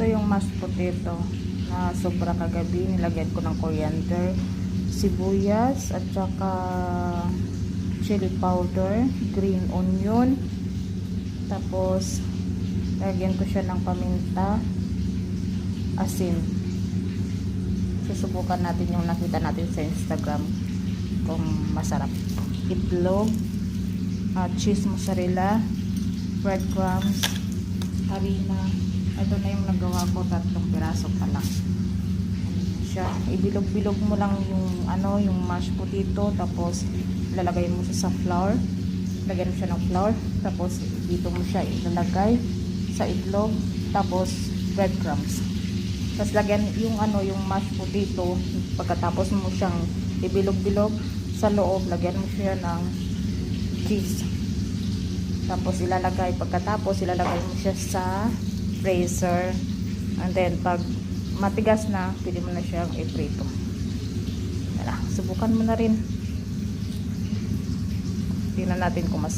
Ito yung mashed potato na sobra kagabi. Nilagyan ko ng coriander, sibuyas, at saka chili powder, green onion. Tapos, lagyan ko siya ng paminta, asin. Susubukan natin yung nakita natin sa Instagram kung masarap. Itlog, cheese mozzarella, breadcrumbs, harina. Ito na yung nagawa ko, 3 piraso pa lang. Siya, ibilog-bilog mo lang yung yung mashed potato, tapos lalagay mo siya sa flour. Lagyan mo siya ng flour, tapos dito mo siya ilalagay sa itlog, tapos breadcrumbs. Tapos lagyan yung yung mashed potato, pagkatapos mo siyang ibilog-bilog sa loob, lagyan mo siya ng cheese. Tapos pagkatapos ilalagay mo siya sa freezer. And then pag matigas na, pwede mo na siyang i-prito. Subukan mo na rin. Tingnan natin kung mas